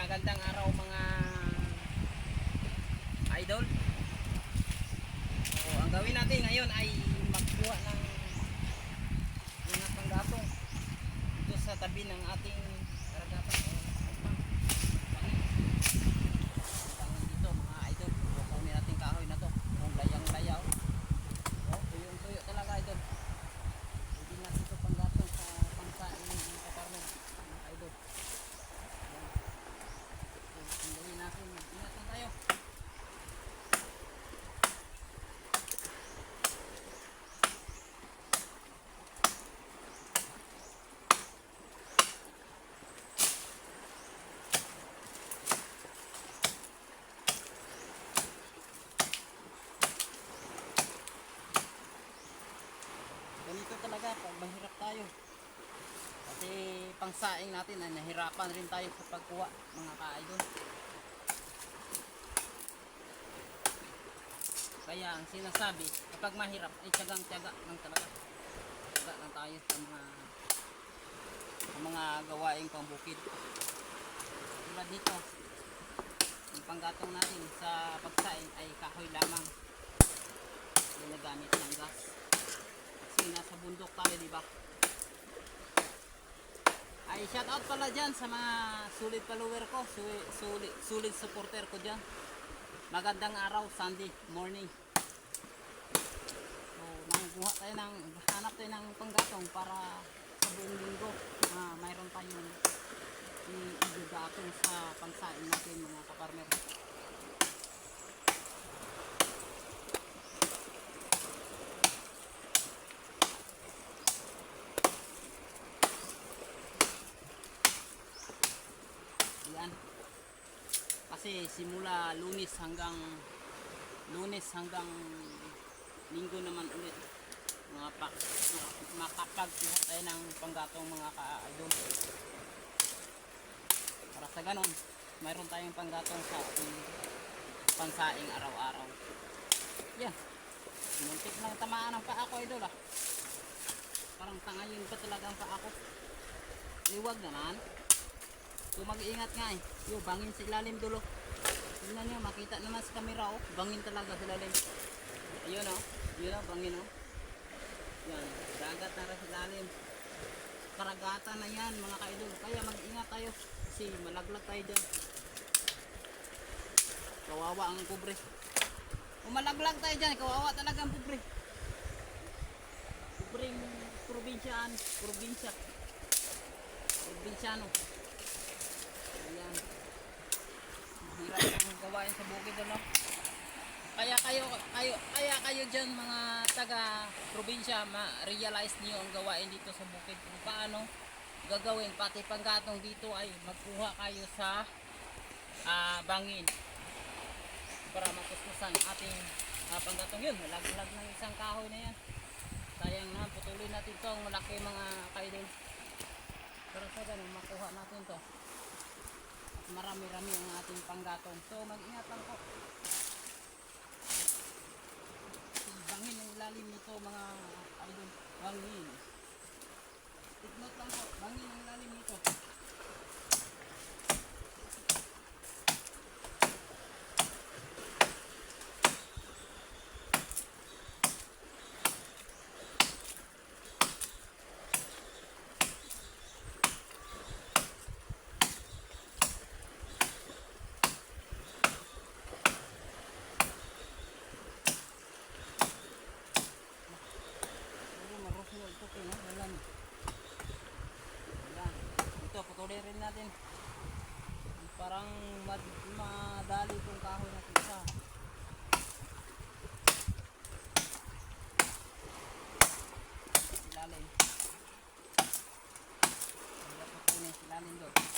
Magandang araw mga idol. So, ang gawin natin ngayon ay magkuha ng mga panggatong dito sa tabi ng ating karagatan. Dito mga idol, kukunin natin kahoy na to. Kung layang-layaw. Oh, tuyong-tuyo talaga idol. Hindi natin ito panggatong sa pangsain ng kaparno mga idol. Gawin natin, ingat lang tayo. Ganito talaga pag mahirap tayo. Kasi pangsaing natin ay nahirapan rin tayo sa pagkuha mga ka-idol. Kaya ang sinasabi, kapag mahirap ay tiyagang-tiyaga lang talaga. Tiyaga lang tayo sa mga gawaing pambukid. Tulad dito, yung panggatong natin sa pagsaing ay kahoy lamang. Ginagamit ng gas. Kasi nasa bundok tayo, di ba? Ay shout out pala dyan sa mga solid follower ko, solid supporter ko dyan. Magandang araw, Sunday morning. So, nangguha tayo hanap tayo ng panggatong para sa buong linggo mayroon tayong igagatong sa pangsaing natin mga kaparmer. Yan. Kasi simula Lunes hanggang Linggo naman ulit makapagkuha tayo ng panggatong mga ka-idol. Para sa ganon, mayroon tayong panggatong sa ating pansaing araw-araw. Yan. Muntik lang tamaan ang paa ko, idol ah. Parang tangayin pa talaga ang paa ko. Iwag naman. So mag-iingat nga eh. Yo, bangin sa ilalim dulo. Tingnan nyo, makita naman sa camera oh. Bangin talaga sa ilalim. Ayun oh. Yun oh, bangin oh. Yan, dagat na rin sa ilalim. Karagatan na yan mga ka-idol. Kaya mag-ingat tayo. Kasi malaglag tayo dyan. Kawawa ang pobre. Kung malaglag tayo dyan, kawawa talaga ang pobre. Pobreng probinsyano. Ayan. Hirap ang gawain sa bukid ano. Kaya kayo dyan mga taga probinsya, ma-realize niyo ang gawain dito sa bukid. Kung paano gagawin, pati panggatong dito ay magkuha kayo sa bangin para matuskusan ating panggatong. Yun, malaglag ng isang kahoy na yan. Sayang na, putuloy natin to ang malaki mga kaidol. Pero sa ganun, makuha natin to. Marami-rami ang ating panggatong. So mag-ingat lang po. Bangin ang ilalim nito mga idol. Bangin. Take note lang po. Bangin ang ilalim nito. Ito, putulin rin natin. Parang madali itong kahoy na isa. Ilalim. Putulin silalim doon.